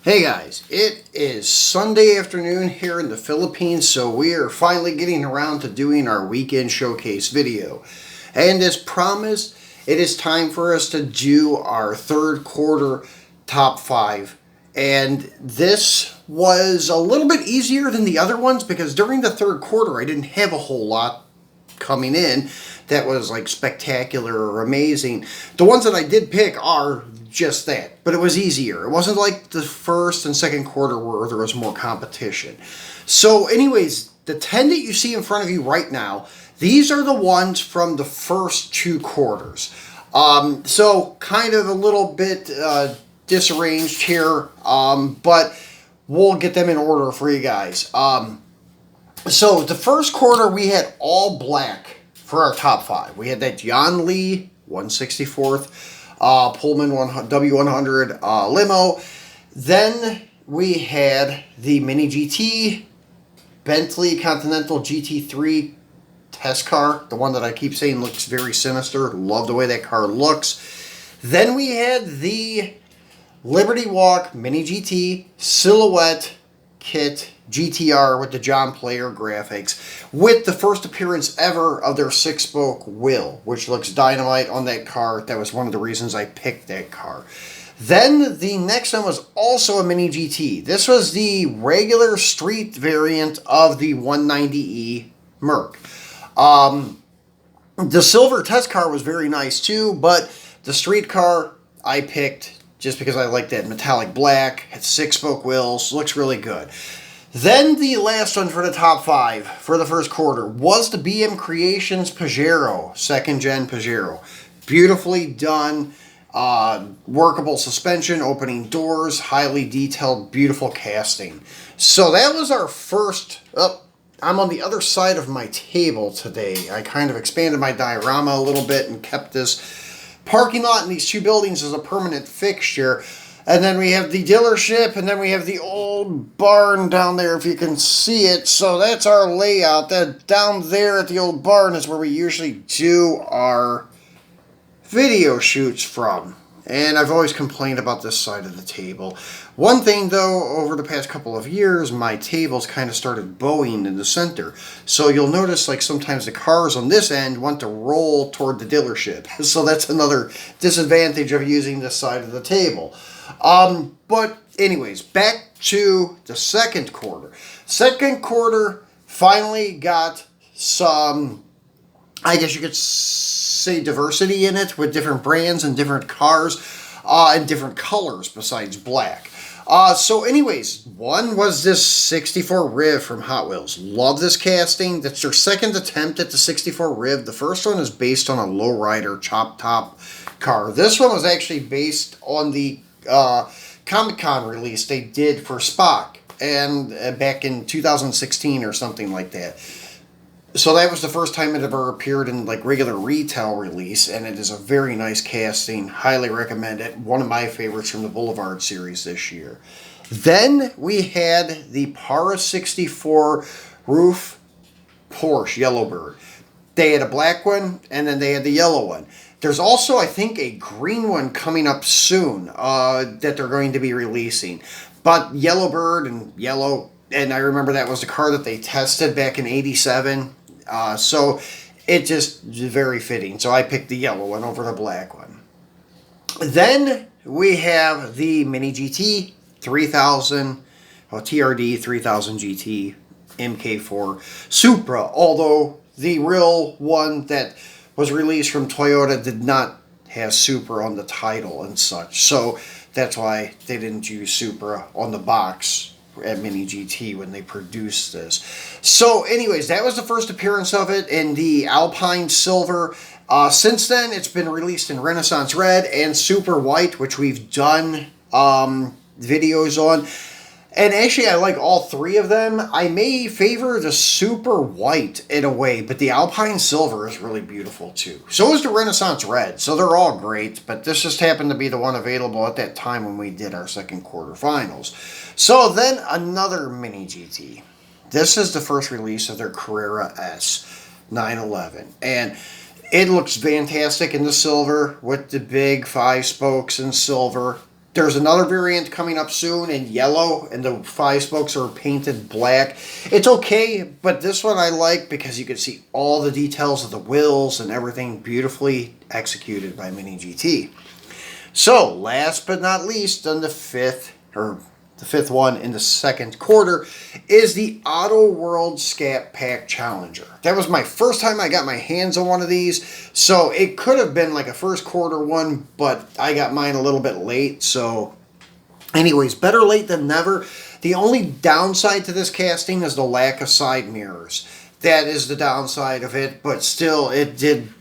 Hey guys, it is Sunday afternoon here in the Philippines, so we are finally getting around to doing our weekend showcase video. And as promised, it is time for us to do our third quarter top 5. And this was a little bit easier than the other ones because during the third quarter I didn't have a whole lot coming in that was like spectacular or amazing. The ones that I did pick are just that, but it was easier. It wasn't like the first and second quarter where there was more competition. So anyways, the 10 that you see in front of you right now, these are the ones from the first two quarters. So kind of a little bit disarranged here, but we'll get them in order for you guys. So the first quarter we had all black for our top 5. We had that John Lee 164th Pullman W100 limo. Then we had the Mini GT Bentley Continental GT3 test car, the one that I keep saying looks very sinister. Love the way that car looks. Then we had the Liberty Walk Mini GT Silhouette Kit GTR with the John Player graphics, with the first appearance ever of their 6-spoke wheel, which looks dynamite on that car. That was one of the reasons I picked that car. Then the next one was also a Mini GT. This was the regular street variant of the 190E Merc. The silver test car was very nice too, but the street car I picked just because I like that metallic black. Had 6-spoke wheels, looks really good. Then the last one for the top 5 for the first quarter was the BM Creations Pajero, 2nd gen Pajero. Beautifully done, workable suspension, opening doors, highly detailed, beautiful casting. So that was our first. I'm on the other side of my table today. I kind of expanded my diorama a little bit and kept this parking lot and these two buildings as a permanent fixture. And then we have the dealership, and then we have the old barn down there, if you can see it. So that's our layout. That down there at the old barn is where we usually do our video shoots from. And I've always complained about this side of the table. One thing, though, over the past couple of years, my tables kind of started bowing in the center. So you'll notice, like, sometimes the cars on this end want to roll toward the dealership. So that's another disadvantage of using this side of the table. But anyways, back to the second quarter. Second quarter finally got some, I guess you could say, diversity in it with different brands and different cars and different colors besides black. So anyways, one was this 64 Riv from Hot Wheels. Love this casting. That's their second attempt at the 64 Riv. The first one is based on a lowrider chop top car. This one was actually based on the Comic-Con release they did for Spock, and back in 2016 or something like that. So that was the first time it ever appeared in like regular retail release, and it is a very nice casting. Highly recommend it. One of my favorites from the Boulevard series this year. Then we had the Para 64 Roof Porsche Yellowbird. They had a black one, and then they had the yellow one. There's also, I think, a green one coming up soon that they're going to be releasing. But Yellowbird and Yellow, and I remember that was the car that they tested back in '87. So it just very fitting. So I picked the yellow one over the black one. Then we have the Mini GT 3000, TRD 3000 GT MK4 Supra. Although the real one that was released from Toyota did not have Supra on the title and such. So that's why they didn't use Supra on the box at Mini GT when they produced this. So anyways, that was the first appearance of it in the Alpine Silver. Since then, it's been released in Renaissance Red and Super White, which we've done videos on. And actually, I like all three of them. I may favor the Super White in a way, but the Alpine Silver is really beautiful too. So is the Renaissance Red. So they're all great, but this just happened to be the one available at that time when we did our second quarter finals. So then another Mini GT. This is the first release of their Carrera S 911. And it looks fantastic in the silver with the big 5 spokes in silver. There's another variant coming up soon in yellow, and the 5-spokes are painted black. It's okay, but this one I like because you can see all the details of the wheels and everything beautifully executed by Mini GT. So, last but not least, on the fifth one in the second quarter is the Autoworld Scat Pack Challenger. That was my first time I got my hands on one of these, so it could have been like a first quarter one, but I got mine a little bit late, so anyways, better late than never. The only downside to this casting is the lack of side mirrors. That is the downside of it, but still, it did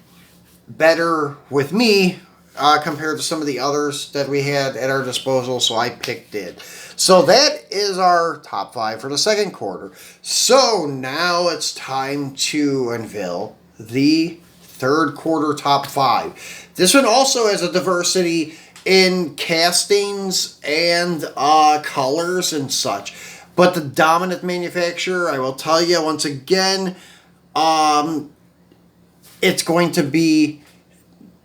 better with me compared to some of the others that we had at our disposal, so I picked it. So that is our top 5 for the second quarter. So now it's time to unveil the third quarter top 5. This one also has a diversity in castings and colors and such. But the dominant manufacturer, I will tell you once again, it's going to be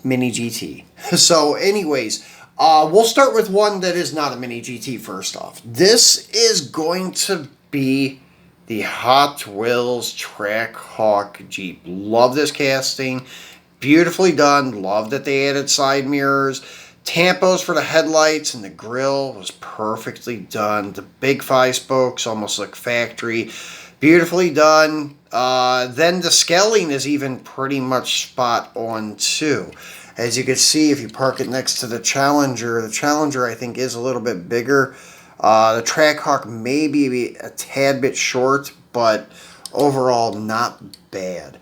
Mini GT. So anyways, we'll start with one that is not a Mini GT first off. This is going to be the Hot Wheels Trackhawk Jeep. Love this casting. Beautifully done. Love that they added side mirrors. Tampos for the headlights and the grille was perfectly done. The big 5-spokes almost look factory. Beautifully done. Then the scaling is even pretty much spot on too. As you can see, if you park it next to the Challenger I think is a little bit bigger. The Trackhawk may be a tad bit short, but overall not bad.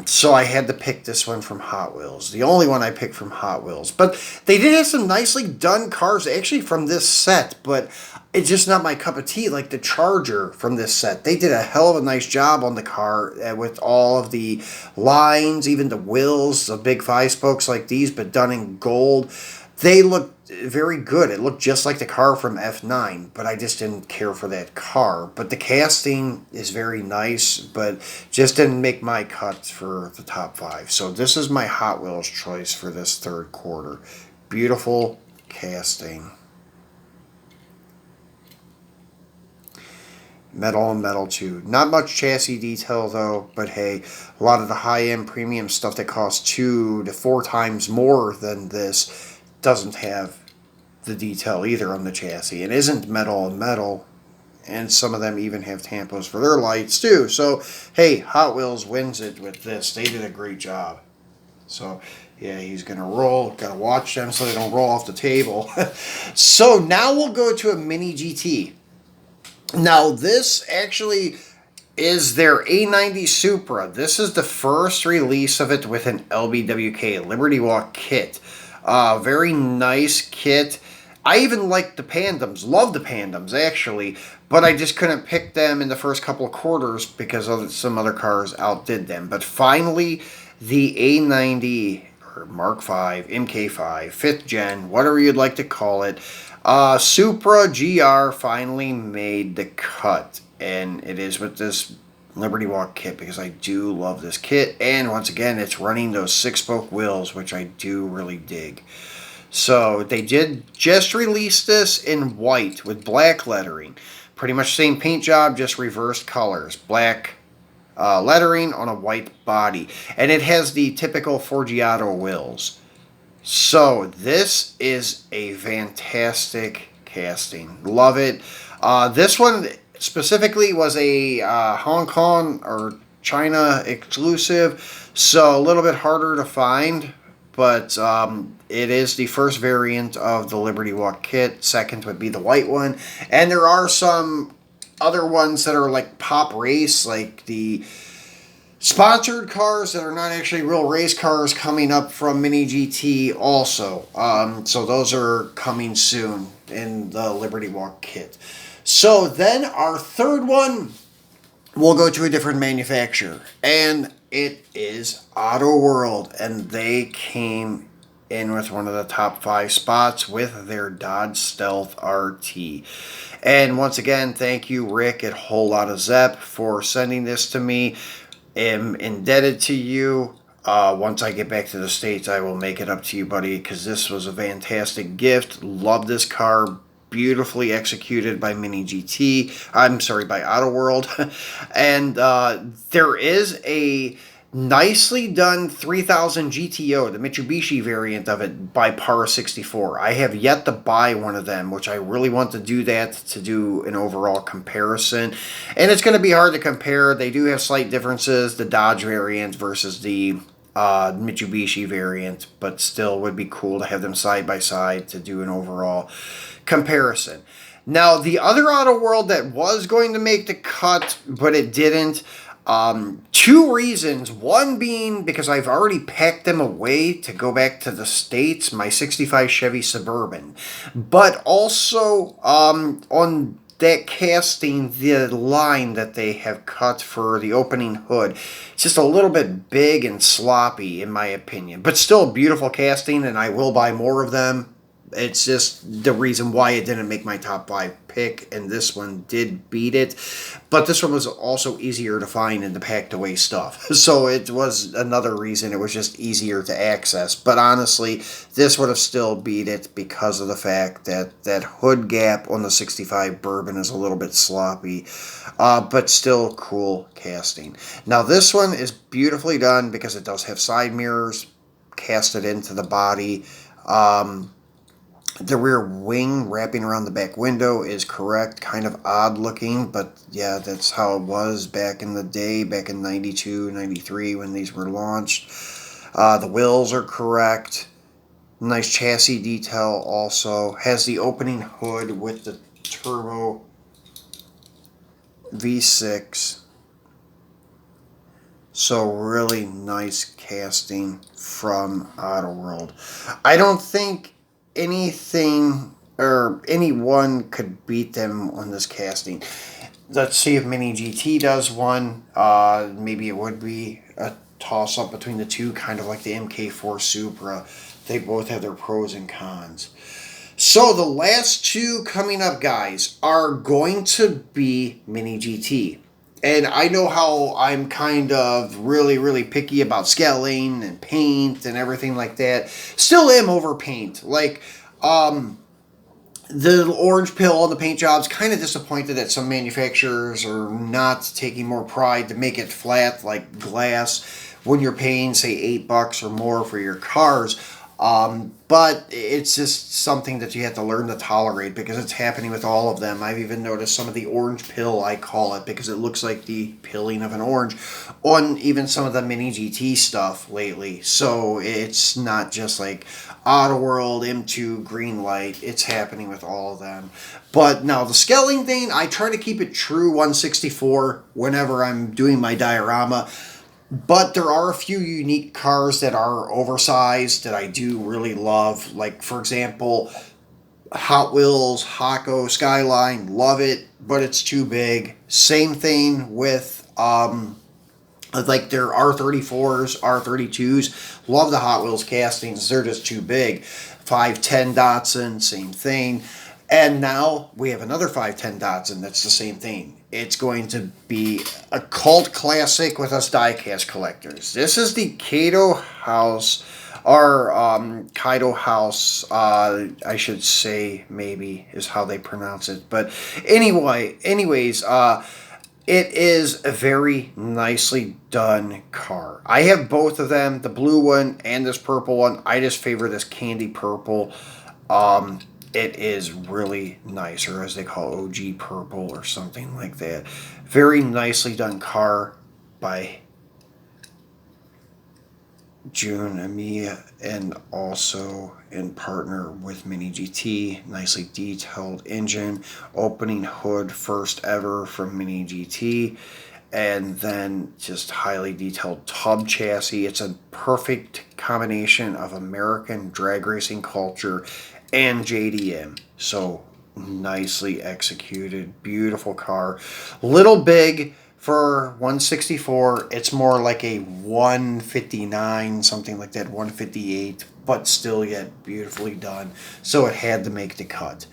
So I had to pick this one from Hot Wheels. The only one I picked from Hot Wheels. But they did have some nicely done cars actually from this set, but it's just not my cup of tea. Like the Charger from this set, they did a hell of a nice job on the car with all of the lines, even the wheels, the big 5-spokes like these, but done in gold. They looked very good. It looked just like the car from F9, but I just didn't care for that car. But the casting is very nice, but just didn't make my cut for the top 5. So this is my Hot Wheels choice for this third quarter. Beautiful casting. Metal on metal too. Not much chassis detail though, but hey, a lot of the high-end premium stuff that costs 2 to 4 times more than this doesn't have the detail either on the chassis. It isn't metal on metal, and some of them even have tampos for their lights too. So hey, Hot Wheels wins it with this. They did a great job. So yeah, he's gonna roll. Gotta watch them so they don't roll off the table. So now we'll go to a Mini GT. Now this actually is their A90 Supra. This is the first release of it with an LBWK, Liberty Walk kit. Very nice kit. I even like the Pandoms. Love the Pandoms, actually. But I just couldn't pick them in the first couple of quarters because some other cars outdid them. But finally, the A90, or Mark V, MK5, 5th gen, whatever you'd like to call it, Supra GR finally made the cut. And it is with this Liberty Walk kit because I do love this kit. And once again, it's running those 6-spoke wheels, which I do really dig. So they did just release this in white with black lettering. Pretty much same paint job, just reversed colors. Black lettering on a white body. And it has the typical Forgiato wheels. So this is a fantastic casting. Love it. This one specifically was a Hong Kong or China exclusive, so a little bit harder to find, but it is the first variant of the Liberty Walk kit. Second would be the white one, and there are some other ones that are like Pop Race, like the sponsored cars that are not actually real race cars coming up from Mini GT also. So those are coming soon in the Liberty Walk kit. So then our third one, we'll go to a different manufacturer, and it is Autoworld, and they came in with one of the top 5 spots with their Dodge Stealth RT. And once again, thank you, Rick at Whole Lotta Zepp, for sending this to me. Am indebted to you. Once I get back to the States, I will make it up to you, buddy, because this was a fantastic gift. Love this car. Beautifully executed by Mini GT. I'm sorry, by Autoworld. And there is a nicely done 3000 GTO, the Mitsubishi variant of it, by Par64. I have yet to buy one of them, which I really want to do that to do an overall comparison. And it's going to be hard to compare. They do have slight differences, the Dodge variant versus the Mitsubishi variant, but still would be cool to have them side by side to do an overall comparison. Now, the other Autoworld that was going to make the cut, but it didn't, two reasons. One being because I've already packed them away to go back to the States, my 65 Chevy Suburban. But also, on that casting, the line that they have cut for the opening hood, it's just a little bit big and sloppy, in my opinion. But still a beautiful casting, and I will buy more of them. It's just the reason why it didn't make my top 5 pick, and this one did beat it. But this one was also easier to find in the packed away stuff. So it was another reason it was just easier to access. But honestly, this would have still beat it because of the fact that that hood gap on the 65 Bourbon is a little bit sloppy. But still cool casting. Now this one is beautifully done because it does have side mirrors casted into the body. The rear wing wrapping around the back window is correct. Kind of odd looking, but yeah, that's how it was back in the day, back in 92, 93 when these were launched. The wheels are correct. Nice chassis detail also. Has the opening hood with the turbo V6. So really nice casting from Autoworld. I don't think anything or anyone could beat them on this casting. Let's see if Mini GT does one. Maybe it would be a toss-up between the two, kind of like the MK4 Supra. They both have their pros and cons. So the last two coming up, guys, are going to be Mini GT. And I know how I'm kind of really picky about scaling and paint and everything like that. Still am over paint. Like, the orange pill on the paint jobs, kind of disappointed that some manufacturers are not taking more pride to make it flat like glass when you're paying, say, $8 or more for your cars. But it's just something that you have to learn to tolerate because it's happening with all of them. I've even noticed some of the orange pill, I call it, because it looks like the pilling of an orange on even some of the Mini GT stuff lately. So it's not just like Autoworld, M2, Greenlight. It's happening with all of them. But now the scaling thing, I try to keep it true 1/64 whenever I'm doing my diorama. But there are a few unique cars that are oversized that I do really love. Like, for example, Hotwheels, Hako, Skyline, love it, but it's too big. Same thing with, like their R34s, R32s. Love the Hot Wheels castings. They're just too big. 510 Datsun, same thing. And now we have another 510 Datsun that's the same thing. It's going to be a cult classic with us diecast collectors. This is the Kato House, or Kaido House, I should say, maybe, is how they pronounce it. But anyways, it is a very nicely done car. I have both of them, the blue one and this purple one. I just favor this candy purple. It is really nice, or as they call OG purple or something like that. Very nicely done car by Jun Amiya, and also in partner with Mini GT. Nicely detailed engine, opening hood first ever from Mini GT, and then just highly detailed tub chassis. It's a perfect combination of American drag racing culture and JDM. So nicely executed, beautiful car. Little big for 164. It's more like a 159, something like that, 158, but still yet beautifully done. So it had to make the cut.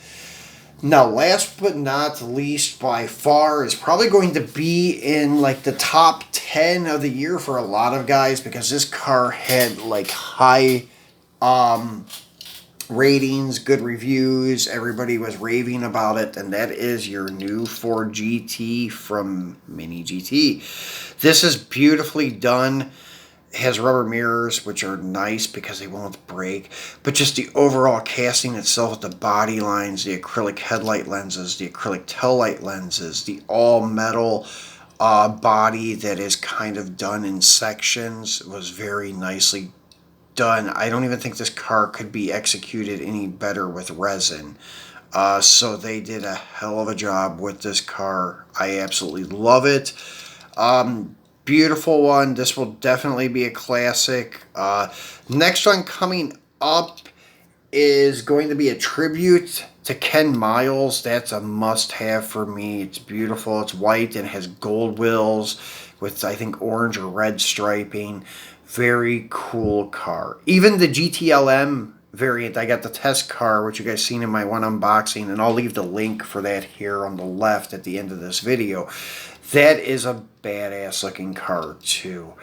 Now, last but not least, by far, is probably going to be in like the top 10 of the year for a lot of guys because this car had like high ratings, good reviews. Everybody was raving about it, and that is your new Ford GT from Mini GT. This is beautifully done. It has rubber mirrors, which are nice because they won't break, but just the overall casting itself, the body lines, the acrylic headlight lenses, the acrylic tail light lenses, the all metal body that is kind of done in sections was very nicely done. I don't even think this car could be executed any better with resin. So they did a hell of a job with this car. I absolutely love it. Beautiful one. This will definitely be a classic. Next one coming up is going to be a tribute to Ken Miles. That's a must-have for me. It's beautiful. It's white and has gold wheels with, I think, orange or red striping. Very cool car. Even the GTLM variant, I got the test car, which you guys seen in my one unboxing, and I'll leave the link for that here on the left at the end of this video. That is a badass looking car too.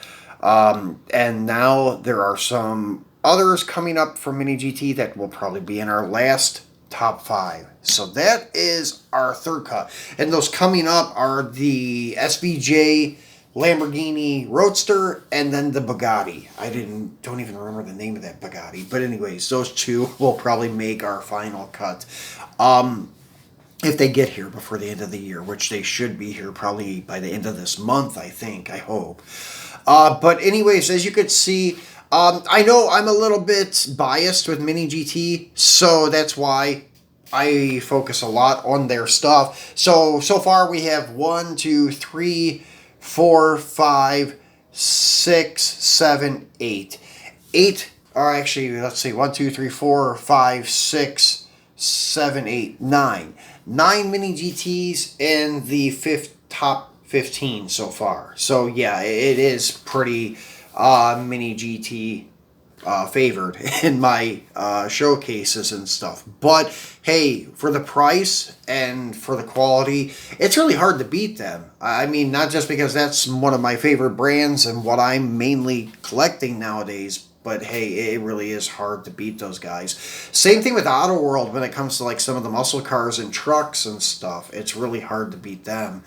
And now there are some others coming up from Mini GT that will probably be in our last top 5. So that is our third cut. And those coming up are the SVJ Lamborghini Roadster and then the Bugatti. I don't even remember the name of that Bugatti. But anyways, those two will probably make our final cut. If they get here before the end of the year, which they should be here probably by the end of this month, I think, I hope. But anyways, as you could see, I know I'm a little bit biased with Mini GT, so that's why I focus a lot on their stuff. So far we have 1, 2, 3, 4, 5, 6, 7, 8. 8 are actually, let's see, 1, 2, 3, 4, 5, 6, 7, 8, 9. 9 Mini GTs in the top 15 so far. So yeah, it is pretty Mini GT favored in my showcases and stuff. But hey, for the price and for the quality, it's really hard to beat them. I mean, not just because that's one of my favorite brands and what I'm mainly collecting nowadays, but hey, it really is hard to beat those guys. Same thing with Autoworld when it comes to like some of the muscle cars and trucks and stuff. It's really hard to beat them.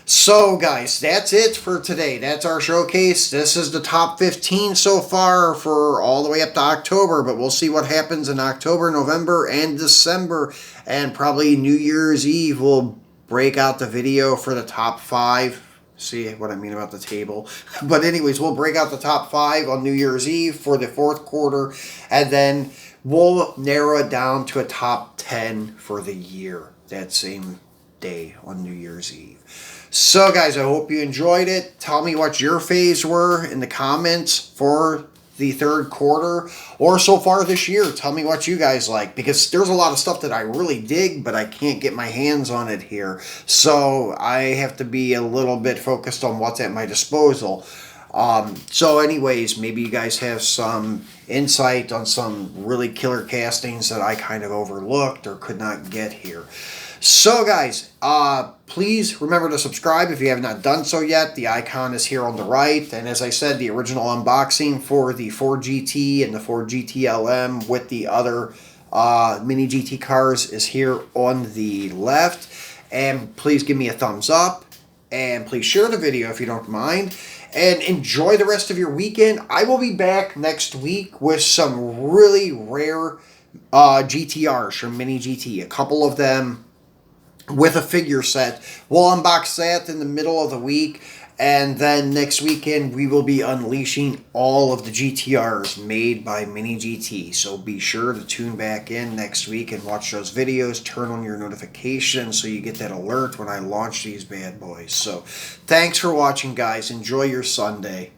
So guys, that's it for today. That's our showcase. This is the top 15 so far for all the way up to October, but we'll see what happens in October, November, and December. And probably New Year's Eve we'll break out the video for the top 5. See what I mean about the table. But anyways, we'll break out the top 5 on New Year's Eve for the 4th quarter, and then we'll narrow it down to a top 10 for the year that same day on New Year's Eve. So guys, I hope you enjoyed it. Tell me what your faves were in the comments for the 3rd quarter or so far this year. Tell me what you guys like, because there's a lot of stuff that I really dig, but I can't get my hands on it here. So I have to be a little bit focused on what's at my disposal. So anyways, maybe you guys have some insight on some really killer castings that I kind of overlooked or could not get here. So guys, please remember to subscribe if you have not done so yet. The icon is here on the right. And as I said, the original unboxing for the Ford GT and the Ford GTLM with the other Mini GT cars is here on the left. And please give me a thumbs up. And please share the video if you don't mind. And enjoy the rest of your weekend. I will be back next week with some really rare GTRs from Mini GT. A couple of them with a figure set. We'll unbox that in the middle of the week, and then next weekend we will be unleashing all of the GTRs made by Mini GT. So be sure to tune back in next week and watch those videos. Turn on your notifications so you get that alert when I launch these bad boys. So thanks for watching, guys. Enjoy your Sunday.